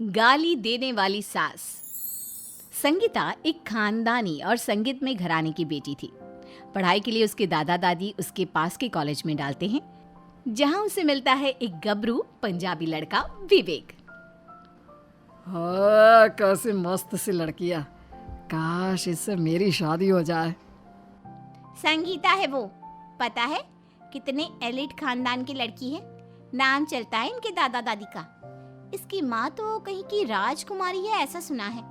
गाली देने वाली सास। संगीता एक खानदानी और संगीत में घराने की बेटी थी। पढ़ाई के लिए उसके दादा दादी उसके पास के कॉलेज में डालते हैं, जहां उसे मिलता है एक गबरू पंजाबी लड़का विवेक। हाँ, कैसी मस्त सी लड़कियां। काश इससे मेरी शादी हो जाए। संगीता है वो, पता है कितने एलिट खानदान की लड़की है। नाम चलता है इनके दादा दादी का। इसकी माँ तो कहीं की राजकुमारी है ऐसा सुना है।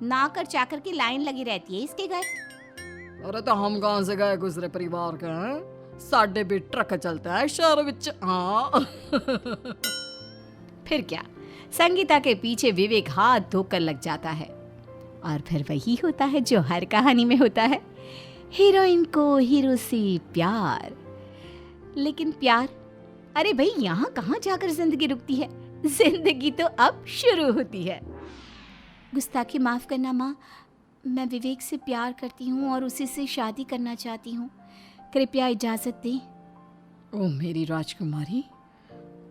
नौकर चाकर की लाइन लगी रहती है इसके घर। अरे तो हम कहाँ से गए गुजरे परिवार के हैं? साढ़े भी ट्रक चलते हैं शहर विच। हाँ। फिर क्या, संगीता के पीछे विवेक हाथ धोकर लग जाता है। और फिर वही होता है जो हर कहानी में होता है, हीरोइन को हीरो से प्यार। लेकिन प्यार, अरे भाई यहाँ कहाँ जाकर जिंदगी रुकती है, जिंदगी तो अब शुरू होती है। गुस्ताखी माफ करना माँ, मैं विवेक से प्यार करती हूँ और उसी से शादी करना चाहती हूँ। कृपया इजाजत दें। ओ मेरी राजकुमारी,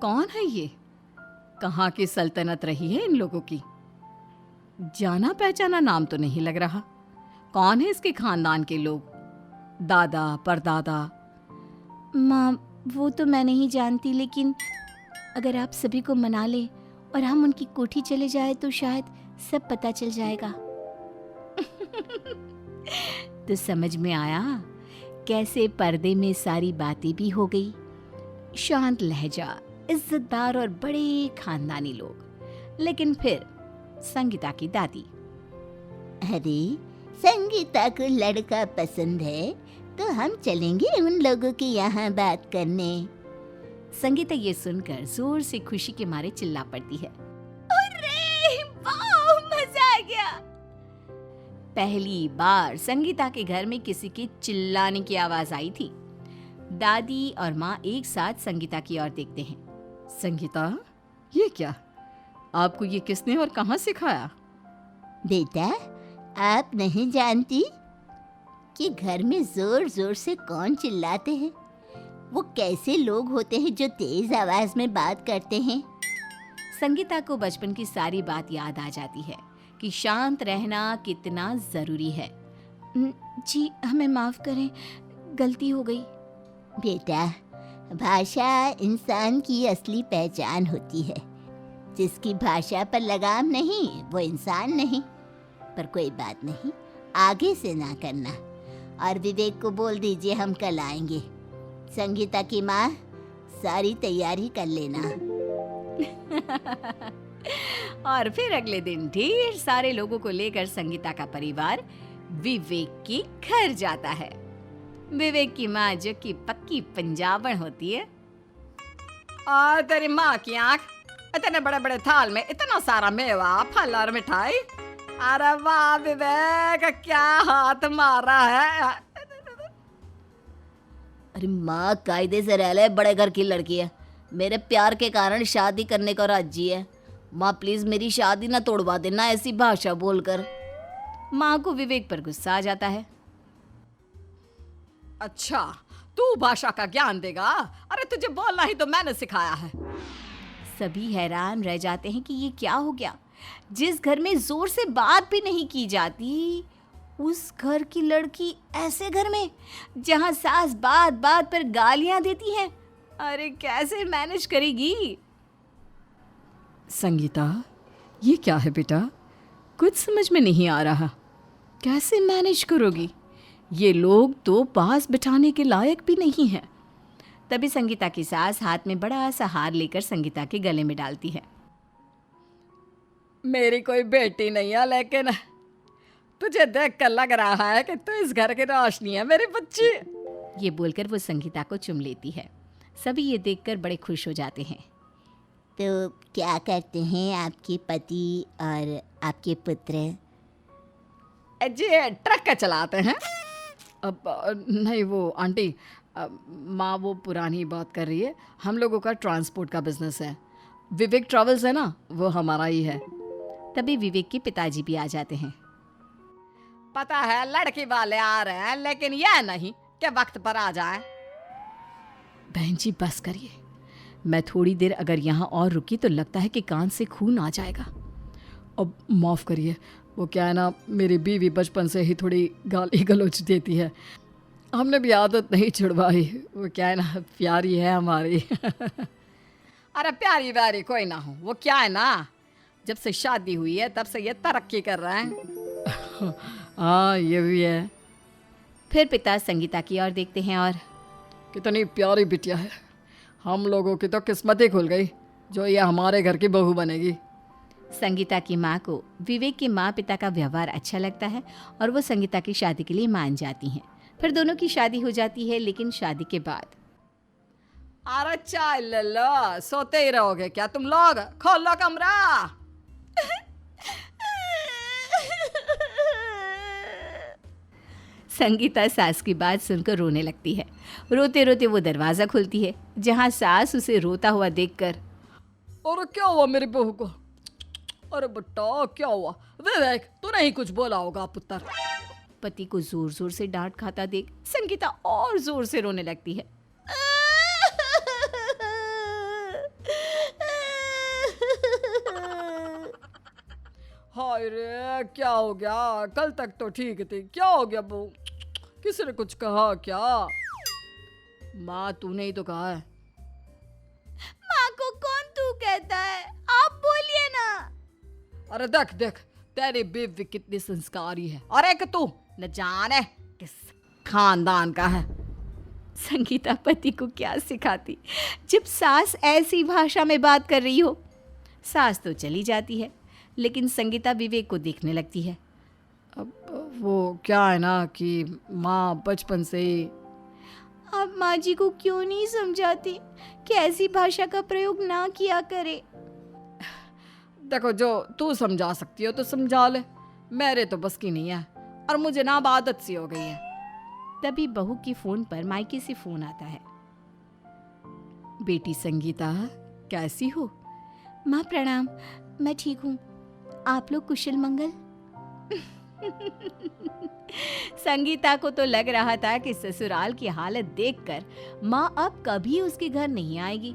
कौन है ये? कहाँ की सल्तनत रही है इन लोगों की? जाना पहचाना नाम तो नहीं लग रहा। कौन है इसके खानदान के लोग? दादा परदादा? माँ वो तो मैं नहीं जानती, लेकिन अगर आप सभी को मना ले और हम उनकी कोठी चले जाए तो शायद सब पता चल जाएगा। तो समझ में आया कैसे पर्दे में सारी बातें भी हो गई। शांत लहजा, इज्जतदार और बड़े खानदानी लोग। लेकिन फिर संगीता की दादी, अरे संगीता को लड़का पसंद है तो हम चलेंगे उन लोगों के यहाँ बात करने। संगीता ये सुनकर जोर से खुशी के मारे चिल्ला पड़ती है। अरे वाह, मजा आ गया। पहली बार संगीता के घर में किसी के चिल्लाने की आवाज आई थी। दादी और माँ एक साथ संगीता की ओर देखते हैं। संगीता, ये क्या? आपको ये किसने और कहाँ सिखाया? बेटा, आप नहीं जानती कि घर में जोर जोर से कौन चिल्लाते हैं? वो कैसे लोग होते हैं जो तेज आवाज में बात करते हैं? संगीता को बचपन की सारी बात याद आ जाती है कि शांत रहना कितना जरूरी है। जी हमें माफ करें, गलती हो गई। बेटा, भाषा इंसान की असली पहचान होती है। जिसकी भाषा पर लगाम नहीं वो इंसान नहीं। पर कोई बात नहीं, आगे से ना करना। और विवेक को बोल दीजिए हम कल आएंगे। संगीता की माँ, सारी तैयारी कर लेना। और फिर अगले दिन ढेर सारे लोगों को लेकर संगीता का परिवार विवेक के घर जाता है। विवेक की माँ, जो कि पक्की पंजाबन होती है, आ तेरी माँ की आँख, इतने बड़े बड़े थाल में इतना सारा मेवा, फल और मिठाई। अरे वाह विवेक, क्या हाथ मारा है। अरे माँ, कायदे से रह ले, बड़े घर की लड़की है। मेरे प्यार के कारण शादी करने को राजी है। माँ प्लीज मेरी शादी ना तोड़वा देना ऐसी भाषा बोलकर। माँ को विवेक पर गुस्सा आ जाता है। अच्छा, तू भाषा का ज्ञान देगा? अरे तुझे बोलना ही तो मैंने सिखाया है। सभी हैरान रह जाते हैं कि ये क्या हो गया। जिस घर में जोर से बात भी नहीं की जाती, उस घर की लड़की ऐसे घर में जहां सास बात बात पर गालियां देती है। अरे कैसे मैनेज करेगी? संगीता, ये क्या है बेटा? कुछ समझ में नहीं आ रहा। कैसे मैनेज करोगी? ये लोग तो पास बिठाने के लायक भी नहीं हैं। तभी संगीता की सास हाथ में बड़ा सा हार लेकर संगीता के गले में डालती है। मेरी कोई बेटी नहीं है, लेकिन तुझे देखकर लग रहा है कि तू इस घर की रोशनी है मेरी बच्ची। ये बोलकर वो संगीता को चुम लेती है। सभी ये देखकर बड़े खुश हो जाते हैं। तो क्या करते हैं आपके पति और आपके पुत्र? जी ट्रक चलाते हैं। अब नहीं वो आंटी, माँ वो पुरानी बात कर रही है। हम लोगों का ट्रांसपोर्ट का बिजनेस है। विवेक ट्रैवल्स है ना, वो हमारा ही है। तभी विवेक के पिताजी भी आ जाते हैं। पता है लड़की वाले आ रहे हैं, लेकिन यह नहीं कि वक्त पर आ जाए। बहन जी बस करिए, मैं थोड़ी देर अगर यहाँ और रुकी तो लगता है कि कान से खून आ जाएगा। अब माफ़ करिए, वो क्या है ना, मेरी बीवी बचपन से ही थोड़ी गाली गलौज देती है, हमने भी आदत नहीं छुड़वाई। वो क्या है ना, प्यारी है हमारी। अरे प्यारी व्यारी कोई ना हो, वो क्या है ना, जब से शादी हुई है तब से ये तरक्की कर रहा है। हाँ ये भी है। फिर पिता संगीता की ओर देखते हैं और कितनी प्यारी बिटिया है, हम लोगों की तो किस्मत ही खुल गई जो ये हमारे घर की बहू बनेगी। संगीता की माँ को विवेक के माँ पिता का व्यवहार अच्छा लगता है और वो संगीता की शादी के लिए मान जाती हैं। फिर दोनों की शादी हो जाती है, लेकिन शादी के बाद अरे चाय ले लो, सोते ही रहोगे क्या तुम लोग, खोलो कमरा। संगीता सास की बात सुनकर रोने लगती है। रोते रोते वो दरवाज़ा खोलती है, जहाँ सास उसे रोता हुआ देखकर और क्या हुआ मेरी बहू को, अरे बेटा क्या हुआ, विवेक तूने ही कुछ बोला होगा पुत्र। पति को जोर जोर से डांट खाता देख संगीता और जोर से रोने लगती है। हाय रे क्या हो गया, कल तक तो ठीक थी, क्या हो गया बहू, किसी ने कुछ कहा क्या। माँ तूने ही तो कहा है। माँ को कौन तू कहता है, आप बोलिए ना। अरे देख देख तेरी बीवी कितनी संस्कारी है, अरे कि तू न जाने किस खानदान का है। संगीता पति को क्या सिखाती जब सास ऐसी भाषा में बात कर रही हो। सास तो चली जाती है, लेकिन संगीता विवेक को देखने लगती है। अब वो क्या है ना कि माँ बचपन से ही। आप माँ जी को क्यों नहीं समझाती कि ऐसी भाषा का प्रयोग ना किया करे। देखो जो तू समझा सकती हो तो समझा ले, मेरे तो बस की नहीं है और मुझे ना अब आदत सी हो गई है। तभी बहू के फोन पर मायके से फोन आता है। बेटी संगीता कैसी हो। माँ प्रणाम, मैं ठीक हूँ, आप लोग कुशल मंगल। संगीता को तो लग रहा था कि ससुराल की हालत देखकर माँ अब कभी उसके घर नहीं आएगी,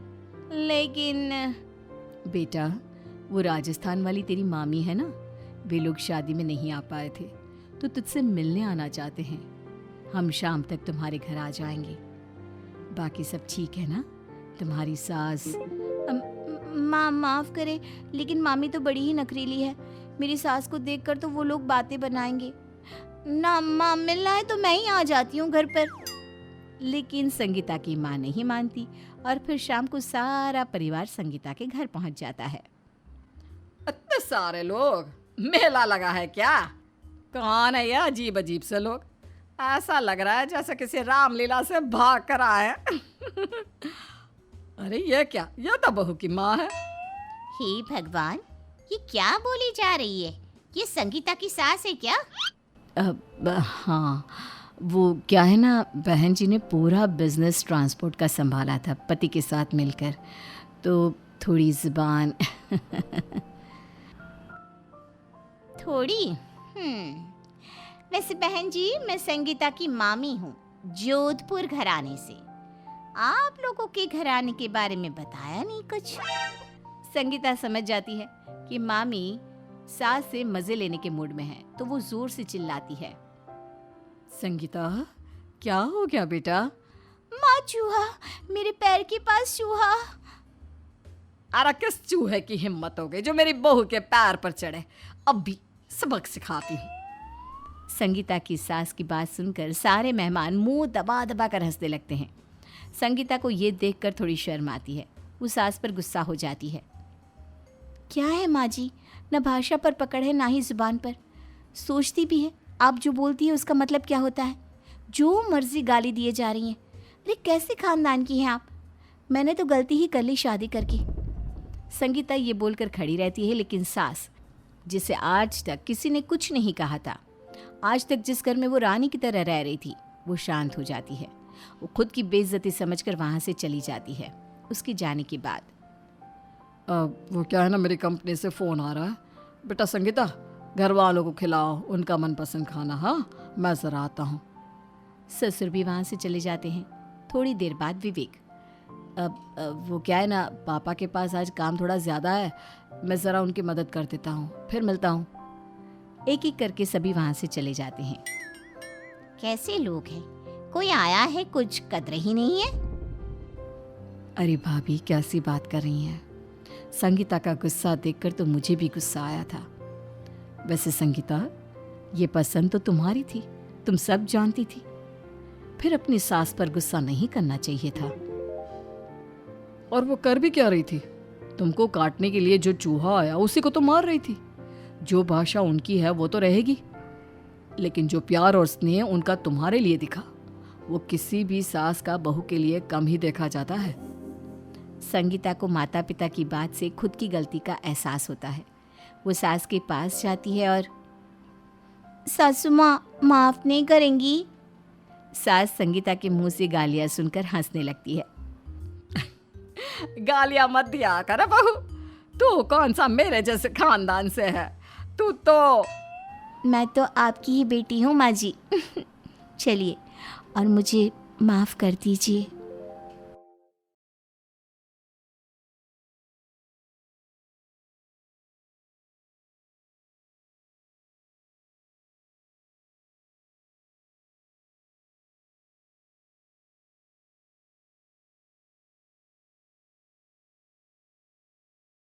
लेकिन बेटा वो राजस्थान वाली तेरी मामी है ना, वे लोग शादी में नहीं आ पाए थे तो तुझसे मिलने आना चाहते हैं। हम शाम तक तुम्हारे घर आ जाएंगे। बाकी सब ठीक है ना, तुम्हारी सास। माँ माफ़ करे, लेकिन मामी तो बड़ी ही नखरीली है, मेरी सास को देखकर तो वो लोग बातें बनाएंगे ना। माँ मिलना है तो मैं ही आ जाती हूँ घर पर। लेकिन संगीता की माँ नहीं मानती और फिर शाम को सारा परिवार संगीता के घर पहुंच जाता है। इतने सारे लोग, मेला लगा है क्या, कौन है ये अजीब अजीब से लोग, ऐसा लग रहा है जैसे किसी रामलीला से भाग कर आए। अरे ये क्या, ये तो बहू की माँ है। हे भगवान, ये क्या बोली जा रही है, ये संगीता की सास है क्या। हाँ वो क्या है ना, बहन जी ने पूरा बिजनेस ट्रांसपोर्ट का संभाला था पति के साथ मिलकर, तो थोड़ी जुबान। थोड़ी वैसे बहन जी, मैं संगीता की मामी हूँ, जोधपुर घराने से। आप लोगों के घराने के बारे में बताया नहीं कुछ। संगीता समझ जाती है कि मामी सास से मजे लेने के मूड में है, तो वो जोर से चिल्लाती है। संगीता क्या हो गया बेटा। माँ चूहा, मेरे पैर के पास चूहा। अरे किस चूहे की हिम्मत हो गई जो मेरी बहू के पैर पर चढ़े, अब भी सबक सिखाती हूँ। संगीता की सास की बात सुनकर सारे मेहमान मुंह दबा दबा कर हंसने लगते हैं। संगीता को ये देखकर थोड़ी शर्म आती है, वो सास पर गुस्सा हो जाती है। क्या है माँ जी, न भाषा पर पकड़ है ना ही जुबान पर, सोचती भी है आप जो बोलती है उसका मतलब क्या होता है। जो मर्जी गाली दिए जा रही हैं। अरे कैसे खानदान की हैं आप, मैंने तो गलती ही कर ली शादी करके। संगीता ये बोलकर खड़ी रहती है, लेकिन सास, जिसे आज तक किसी ने कुछ नहीं कहा था, आज तक जिस घर में वो रानी की तरह रह रही थी, वो शांत हो जाती है। वो खुद की बेइज्जती समझकर वहाँ से चली जाती है। उसके जाने के बाद वो क्या है ना, मेरी कंपनी से फ़ोन आ रहा है। बेटा संगीता घर वालों को खिलाओ उनका मनपसंद खाना, हाँ मैं ज़रा आता हूँ। ससुर भी वहाँ से चले जाते हैं। थोड़ी देर बाद विवेक, वो क्या है ना, पापा के पास आज काम थोड़ा ज़्यादा है, मैं ज़रा उनकी मदद कर देता हूँ, फिर मिलता हूँ। एक एक करके सभी वहाँ से चले जाते हैं। कैसे लोग हैं, कोई आया है कुछ कदर ही नहीं है। अरे भाभी कैसी बात कर रही हैं? संगीता का गुस्सा देखकर तो मुझे भी गुस्सा आया था। वैसे संगीता, ये पसंद तो तुम्हारी थी, तुम सब जानती थी, फिर अपनी सास पर गुस्सा नहीं करना चाहिए था। और वो कर भी क्या रही थी? तुमको काटने के लिए जो चूहा आया उसी को तो मार रही थी। जो भाषा उनकी है वो तो रहेगी, लेकिन जो प्यार और स्नेह उनका तुम्हारे लिए दिखा, वो किसी भी सास का बहू के लिए कम ही देखा जाता है। संगीता को माता पिता की बात से खुद की गलती का एहसास होता है। वो सास के पास जाती है और सासू माँ माफ नहीं करेंगी? सास संगीता के मुंह से गालियां सुनकर हंसने लगती है। गालियां मत दिया कर बहू, तू कौन सा मेरे जैसे खानदान से है? तू तो मैं तो आपकी ही बेटी हूँ माँ जी। चलिए और मुझे माफ कर दीजिए।